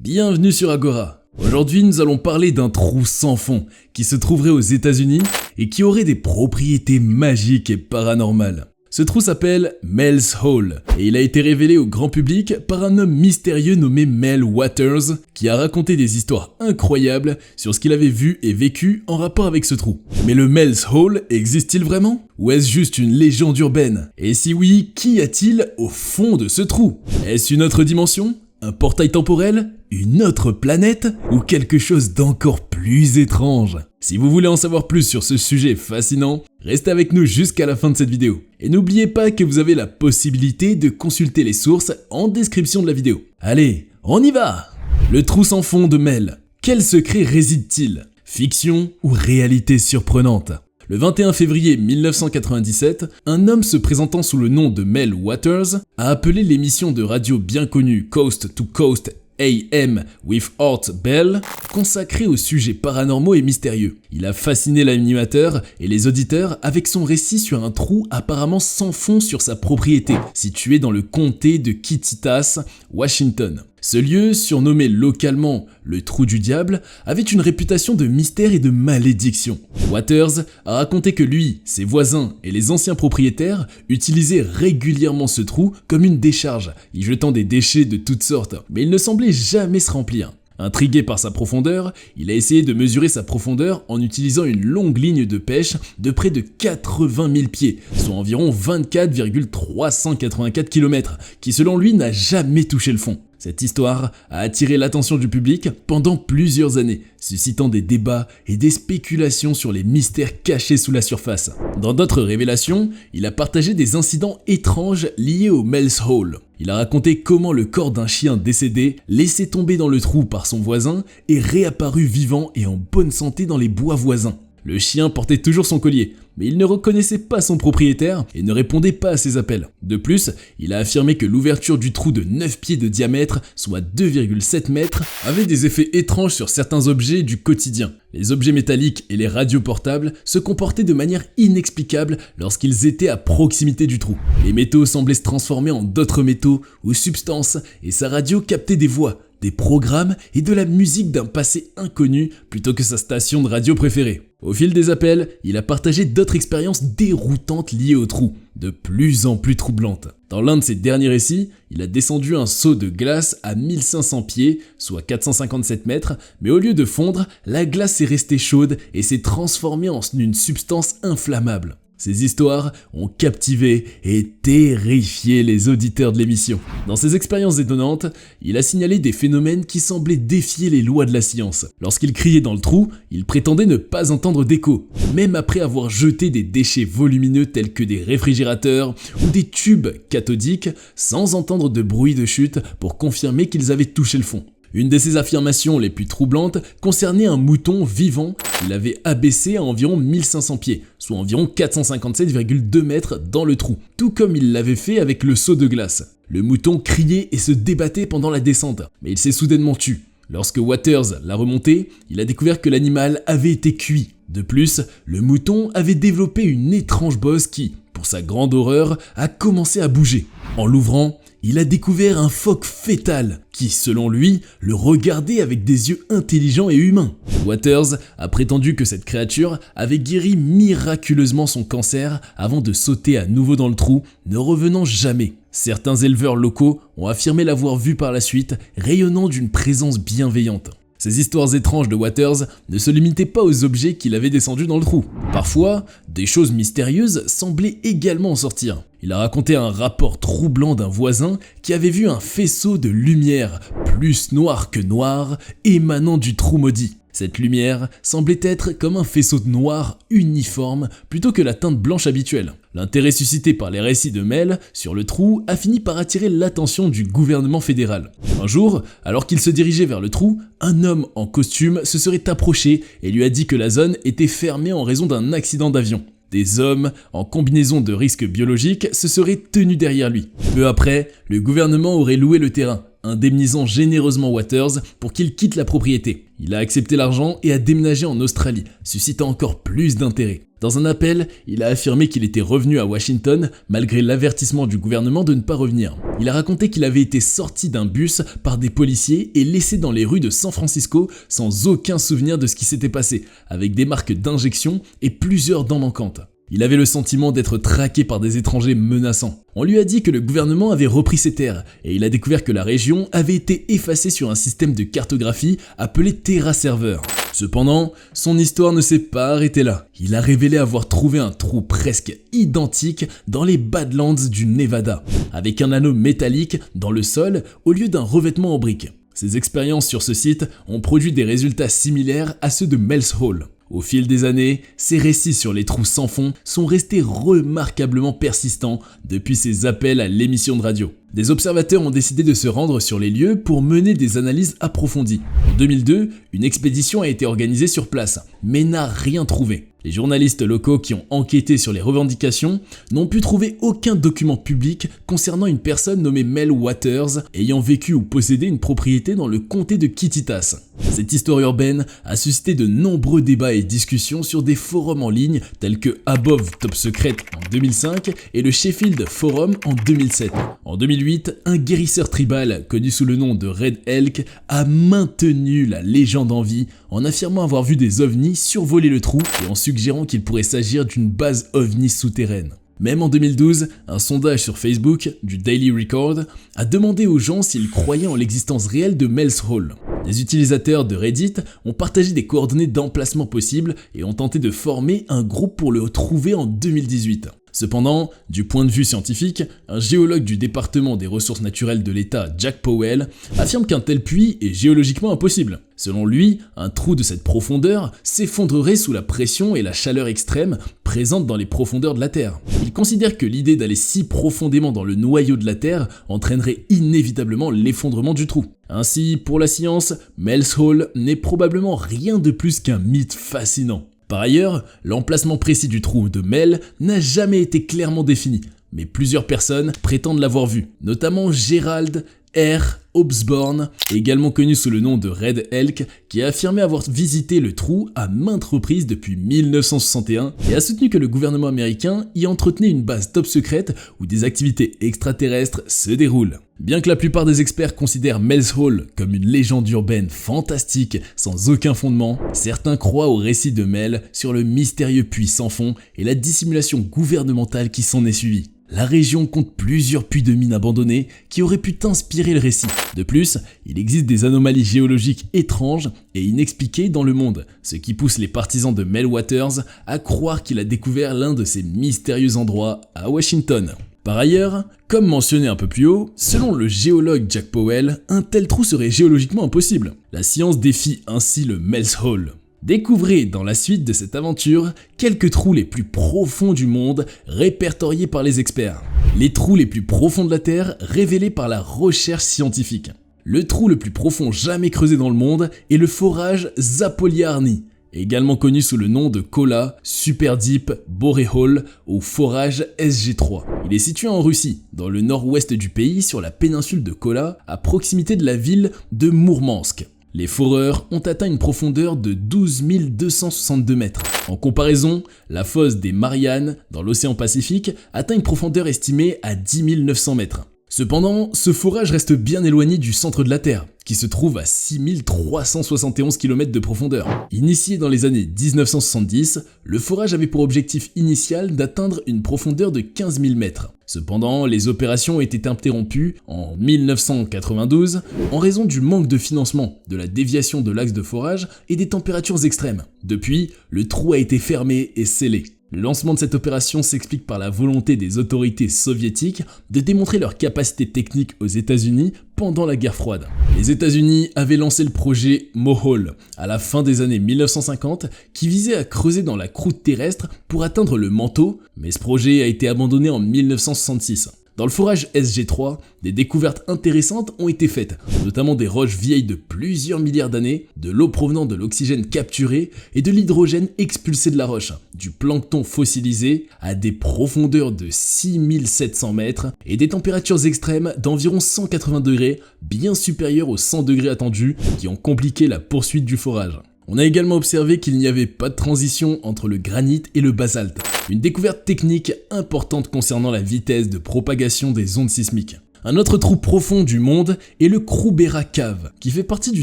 Bienvenue sur Agora. Aujourd'hui, nous allons parler d'un trou sans fond qui se trouverait aux États-Unis et qui aurait des propriétés magiques et paranormales. Ce trou s'appelle Mel's Hole et il a été révélé au grand public par un homme mystérieux nommé Mel Waters qui a raconté des histoires incroyables sur ce qu'il avait vu et vécu en rapport avec ce trou. Mais le Mel's Hole existe-t-il vraiment? Ou est-ce juste une légende urbaine? Et si oui, qu'y a-t-il au fond de ce trou? Est-ce une autre dimension? Un portail temporel? Une autre planète? Ou quelque chose d'encore plus étrange? Si vous voulez en savoir plus sur ce sujet fascinant, restez avec nous jusqu'à la fin de cette vidéo. Et n'oubliez pas que vous avez la possibilité de consulter les sources en description de la vidéo. Allez, on y va! Le trou sans fond de Mel. Quel secret réside-t-il? Fiction ou réalité surprenante? Le 21 février 1997, un homme se présentant sous le nom de Mel Waters a appelé l'émission de radio bien connue Coast to Coast AM with Art Bell, consacrée aux sujets paranormaux et mystérieux. Il a fasciné l'animateur et les auditeurs avec son récit sur un trou apparemment sans fond sur sa propriété, situé dans le comté de Kittitas, Washington. Ce lieu, surnommé localement le Trou du Diable, avait une réputation de mystère et de malédiction. Waters a raconté que lui, ses voisins et les anciens propriétaires utilisaient régulièrement ce trou comme une décharge, y jetant des déchets de toutes sortes, mais il ne semblait jamais se remplir. Intrigué par sa profondeur, il a essayé de mesurer sa profondeur en utilisant une longue ligne de pêche de près de 80 000 pieds, soit environ 24,384 km, qui selon lui n'a jamais touché le fond. Cette histoire a attiré l'attention du public pendant plusieurs années, suscitant des débats et des spéculations sur les mystères cachés sous la surface. Dans d'autres révélations, il a partagé des incidents étranges liés au Mel's Hole. Il a raconté comment le corps d'un chien décédé, laissé tomber dans le trou par son voisin, est réapparu vivant et en bonne santé dans les bois voisins. Le chien portait toujours son collier, mais il ne reconnaissait pas son propriétaire et ne répondait pas à ses appels. De plus, il a affirmé que l'ouverture du trou de 9 pieds de diamètre, soit 2,7 mètres, avait des effets étranges sur certains objets du quotidien. Les objets métalliques et les radios portables se comportaient de manière inexplicable lorsqu'ils étaient à proximité du trou. Les métaux semblaient se transformer en d'autres métaux ou substances et sa radio captait des voix, des programmes et de la musique d'un passé inconnu plutôt que sa station de radio préférée. Au fil des appels, il a partagé d'autres expériences déroutantes liées au trou, de plus en plus troublantes. Dans l'un de ses derniers récits, il a descendu un seau de glace à 1500 pieds, soit 457 mètres, mais au lieu de fondre, la glace est restée chaude et s'est transformée en une substance inflammable. Ces histoires ont captivé et terrifié les auditeurs de l'émission. Dans ses expériences étonnantes, il a signalé des phénomènes qui semblaient défier les lois de la science. Lorsqu'il criait dans le trou, il prétendait ne pas entendre d'écho, même après avoir jeté des déchets volumineux tels que des réfrigérateurs ou des tubes cathodiques sans entendre de bruit de chute pour confirmer qu'ils avaient touché le fond. Une de ses affirmations les plus troublantes concernait un mouton vivant qu'il avait abaissé à environ 1500 pieds, soit environ 457,2 mètres dans le trou, tout comme il l'avait fait avec le seau de glace. Le mouton criait et se débattait pendant la descente, mais il s'est soudainement tu. Lorsque Waters l'a remonté, il a découvert que l'animal avait été cuit. De plus, le mouton avait développé une étrange bosse qui, pour sa grande horreur, a commencé à bouger. En l'ouvrant, il a découvert un phoque fœtal qui, selon lui, le regardait avec des yeux intelligents et humains. Waters a prétendu que cette créature avait guéri miraculeusement son cancer avant de sauter à nouveau dans le trou, ne revenant jamais. Certains éleveurs locaux ont affirmé l'avoir vu par la suite, rayonnant d'une présence bienveillante. Ces histoires étranges de Waters ne se limitaient pas aux objets qu'il avait descendus dans le trou. Parfois, des choses mystérieuses semblaient également en sortir. Il a raconté un rapport troublant d'un voisin qui avait vu un faisceau de lumière, plus noir que noir, émanant du trou maudit. Cette lumière semblait être comme un faisceau de noir uniforme plutôt que la teinte blanche habituelle. L'intérêt suscité par les récits de Mel sur le trou a fini par attirer l'attention du gouvernement fédéral. Un jour, alors qu'il se dirigeait vers le trou, un homme en costume se serait approché et lui a dit que la zone était fermée en raison d'un accident d'avion. Des hommes, en combinaison de risques biologiques, se seraient tenus derrière lui. Peu après, le gouvernement aurait loué le terrain, indemnisant généreusement Waters pour qu'il quitte la propriété. Il a accepté l'argent et a déménagé en Australie, suscitant encore plus d'intérêt. Dans un appel, il a affirmé qu'il était revenu à Washington malgré l'avertissement du gouvernement de ne pas revenir. Il a raconté qu'il avait été sorti d'un bus par des policiers et laissé dans les rues de San Francisco sans aucun souvenir de ce qui s'était passé, avec des marques d'injection et plusieurs dents manquantes. Il avait le sentiment d'être traqué par des étrangers menaçants. On lui a dit que le gouvernement avait repris ses terres et il a découvert que la région avait été effacée sur un système de cartographie appelé TerraServer. Cependant, son histoire ne s'est pas arrêtée là. Il a révélé avoir trouvé un trou presque identique dans les Badlands du Nevada, avec un anneau métallique dans le sol au lieu d'un revêtement en briques. Ses expériences sur ce site ont produit des résultats similaires à ceux de Mel's Hole. Au fil des années, ces récits sur les trous sans fond sont restés remarquablement persistants depuis ses appels à l'émission de radio. Des observateurs ont décidé de se rendre sur les lieux pour mener des analyses approfondies. En 2002, une expédition a été organisée sur place, mais n'a rien trouvé. Les journalistes locaux qui ont enquêté sur les revendications n'ont pu trouver aucun document public concernant une personne nommée Mel Waters ayant vécu ou possédé une propriété dans le comté de Kittitas. Cette histoire urbaine a suscité de nombreux débats et discussions sur des forums en ligne tels que Above Top Secret en 2005 et le Sheffield Forum en 2007. En 2008, un guérisseur tribal connu sous le nom de Red Elk a maintenu la légende en vie en affirmant avoir vu des ovnis survoler le trou et en suggérant qu'il pourrait s'agir d'une base ovni souterraine. Même en 2012, un sondage sur Facebook du Daily Record a demandé aux gens s'ils croyaient en l'existence réelle de Mel's Hole. Les utilisateurs de Reddit ont partagé des coordonnées d'emplacement possibles et ont tenté de former un groupe pour le trouver en 2018. Cependant, du point de vue scientifique, un géologue du département des ressources naturelles de l'État, Jack Powell, affirme qu'un tel puits est géologiquement impossible. Selon lui, un trou de cette profondeur s'effondrerait sous la pression et la chaleur extrême présentes dans les profondeurs de la Terre. Il considère que l'idée d'aller si profondément dans le noyau de la Terre entraînerait inévitablement l'effondrement du trou. Ainsi, pour la science, Mel's Hole n'est probablement rien de plus qu'un mythe fascinant. Par ailleurs, l'emplacement précis du trou de Mel n'a jamais été clairement défini, mais plusieurs personnes prétendent l'avoir vu, notamment Gerald R. Hobsbawm, également connu sous le nom de Red Elk, qui a affirmé avoir visité le trou à maintes reprises depuis 1961 et a soutenu que le gouvernement américain y entretenait une base top secrète où des activités extraterrestres se déroulent. Bien que la plupart des experts considèrent Mel's Hole comme une légende urbaine fantastique sans aucun fondement, certains croient au récit de Mel sur le mystérieux puits sans fond et la dissimulation gouvernementale qui s'en est suivie. La région compte plusieurs puits de mines abandonnés qui auraient pu inspirer le récit. De plus, il existe des anomalies géologiques étranges et inexpliquées dans le monde, ce qui pousse les partisans de Mel Waters à croire qu'il a découvert l'un de ces mystérieux endroits à Washington. Par ailleurs, comme mentionné un peu plus haut, selon le géologue Jack Powell, un tel trou serait géologiquement impossible. La science défie ainsi le Mel's Hole. Découvrez dans la suite de cette aventure quelques trous les plus profonds du monde répertoriés par les experts. Les trous les plus profonds de la Terre révélés par la recherche scientifique. Le trou le plus profond jamais creusé dans le monde est le forage Zapolyarny, également connu sous le nom de Kola Super Deep Borehole ou forage SG3. Il est situé en Russie, dans le nord-ouest du pays sur la péninsule de Kola, à proximité de la ville de Mourmansk. Les foreurs ont atteint une profondeur de 12 262 mètres. En comparaison, la fosse des Mariannes, dans l'océan Pacifique, atteint une profondeur estimée à 10 900 mètres. Cependant, ce forage reste bien éloigné du centre de la Terre, qui se trouve à 6 371 km de profondeur. Initié dans les années 1970, le forage avait pour objectif initial d'atteindre une profondeur de 15 000 mètres. Cependant, les opérations ont été interrompues en 1992 en raison du manque de financement, de la déviation de l'axe de forage et des températures extrêmes. Depuis, le trou a été fermé et scellé. Le lancement de cette opération s'explique par la volonté des autorités soviétiques de démontrer leur capacité technique aux États-Unis pendant la guerre froide. Les États-Unis avaient lancé le projet Mohole à la fin des années 1950 qui visait à creuser dans la croûte terrestre pour atteindre le manteau, mais ce projet a été abandonné en 1966. Dans le forage SG3, des découvertes intéressantes ont été faites, notamment des roches vieilles de plusieurs milliards d'années, de l'eau provenant de l'oxygène capturé et de l'hydrogène expulsé de la roche, du plancton fossilisé à des profondeurs de 6700 mètres et des températures extrêmes d'environ 180 degrés, bien supérieures aux 100 degrés attendus, qui ont compliqué la poursuite du forage. On a également observé qu'il n'y avait pas de transition entre le granit et le basalte, une découverte technique importante concernant la vitesse de propagation des ondes sismiques. Un autre trou profond du monde est le Kroubera Cave, qui fait partie du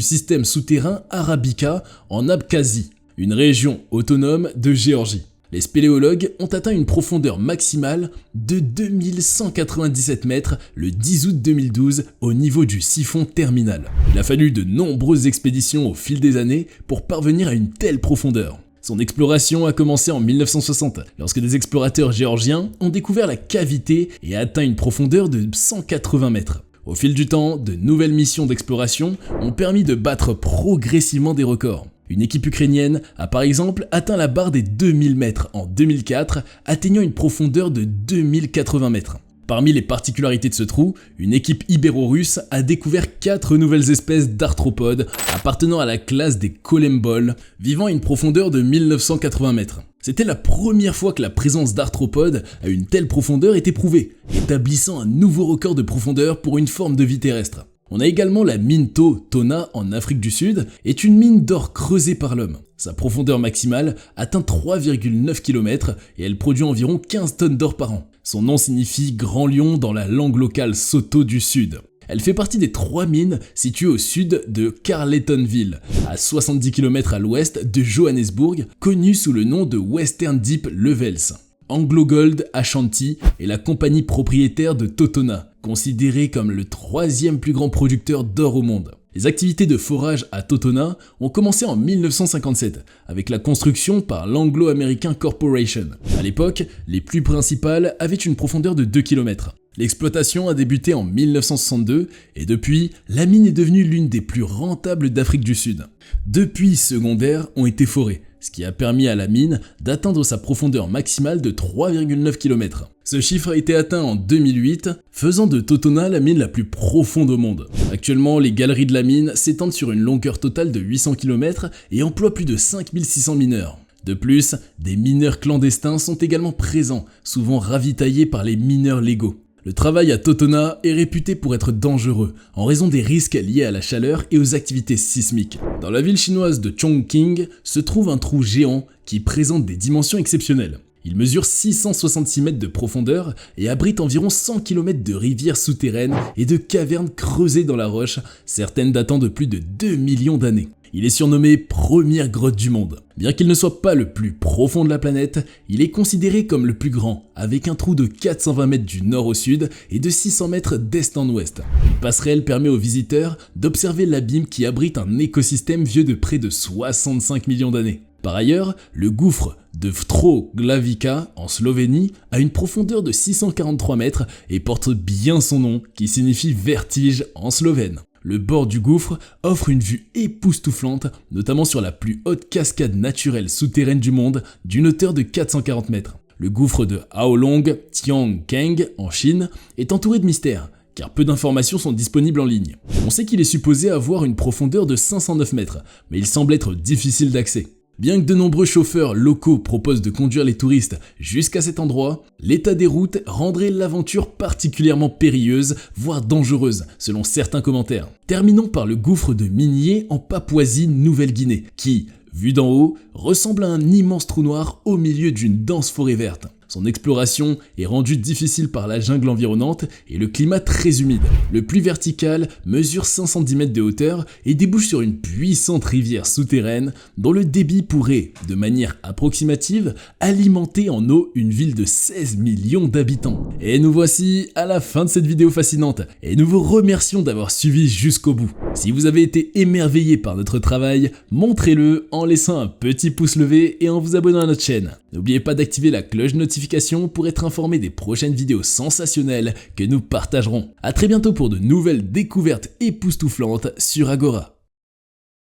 système souterrain Arabica en Abkhazie, une région autonome de Géorgie. Les spéléologues ont atteint une profondeur maximale de 2197 mètres le 10 août 2012 au niveau du siphon terminal. Il a fallu de nombreuses expéditions au fil des années pour parvenir à une telle profondeur. Son exploration a commencé en 1960, lorsque des explorateurs géorgiens ont découvert la cavité et atteint une profondeur de 180 mètres. Au fil du temps, de nouvelles missions d'exploration ont permis de battre progressivement des records. Une équipe ukrainienne a par exemple atteint la barre des 2000 mètres en 2004, atteignant une profondeur de 2080 mètres. Parmi les particularités de ce trou, une équipe ibéro-russe a découvert 4 nouvelles espèces d'arthropodes appartenant à la classe des colemboles, vivant à une profondeur de 1980 mètres. C'était la première fois que la présence d'arthropodes à une telle profondeur était prouvée, établissant un nouveau record de profondeur pour une forme de vie terrestre. On a également la mine Tona en Afrique du Sud, est une mine d'or creusée par l'homme. Sa profondeur maximale atteint 3,9 km et elle produit environ 15 tonnes d'or par an. Son nom signifie Grand Lion dans la langue locale Soto du Sud. Elle fait partie des 3 mines situées au sud de Carletonville, à 70 km à l'ouest de Johannesburg, connues sous le nom de Western Deep Levels. AngloGold Ashanti est la compagnie propriétaire de Totona, considérée comme le 3e plus grand producteur d'or au monde. Les activités de forage à Totona ont commencé en 1957, avec la construction par l'Anglo-American Corporation. À l'époque, les plus principales avaient une profondeur de 2 km. L'exploitation a débuté en 1962 et depuis, la mine est devenue l'une des plus rentables d'Afrique du Sud. 2 puits secondaires ont été forés, ce qui a permis à la mine d'atteindre sa profondeur maximale de 3,9 km. Ce chiffre a été atteint en 2008, faisant de Totona la mine la plus profonde au monde. Actuellement, les galeries de la mine s'étendent sur une longueur totale de 800 km et emploient plus de 5600 mineurs. De plus, des mineurs clandestins sont également présents, souvent ravitaillés par les mineurs légaux. Le travail à Totona est réputé pour être dangereux, en raison des risques liés à la chaleur et aux activités sismiques. Dans la ville chinoise de Chongqing se trouve un trou géant qui présente des dimensions exceptionnelles. Il mesure 666 mètres de profondeur et abrite environ 100 km de rivières souterraines et de cavernes creusées dans la roche, certaines datant de plus de 2 millions d'années. Il est surnommé première grotte du monde. Bien qu'il ne soit pas le plus profond de la planète, il est considéré comme le plus grand, avec un trou de 420 mètres du nord au sud et de 600 mètres d'est en ouest. Une passerelle permet aux visiteurs d'observer l'abîme qui abrite un écosystème vieux de près de 65 millions d'années. Par ailleurs, le gouffre de Vtroglavica en Slovénie a une profondeur de 643 mètres et porte bien son nom qui signifie vertige en slovène. Le bord du gouffre offre une vue époustouflante, notamment sur la plus haute cascade naturelle souterraine du monde d'une hauteur de 440 mètres. Le gouffre de Haolong Tiangkeng en Chine est entouré de mystères, car peu d'informations sont disponibles en ligne. On sait qu'il est supposé avoir une profondeur de 509 mètres, mais il semble être difficile d'accès. Bien que de nombreux chauffeurs locaux proposent de conduire les touristes jusqu'à cet endroit, l'état des routes rendrait l'aventure particulièrement périlleuse, voire dangereuse, selon certains commentaires. Terminons par le gouffre de Minier en Papouasie-Nouvelle-Guinée, qui, vu d'en haut, ressemble à un immense trou noir au milieu d'une dense forêt verte. Son exploration est rendue difficile par la jungle environnante et le climat très humide. Le puits vertical mesure 510 mètres de hauteur et débouche sur une puissante rivière souterraine dont le débit pourrait, de manière approximative, alimenter en eau une ville de 16 millions d'habitants. Et nous voici à la fin de cette vidéo fascinante et nous vous remercions d'avoir suivi jusqu'au bout. Si vous avez été émerveillé par notre travail, montrez-le en laissant un petit pouce levé et en vous abonnant à notre chaîne. N'oubliez pas d'activer la cloche de notification pour être informé des prochaines vidéos sensationnelles que nous partagerons. A très bientôt pour de nouvelles découvertes époustouflantes sur Agora.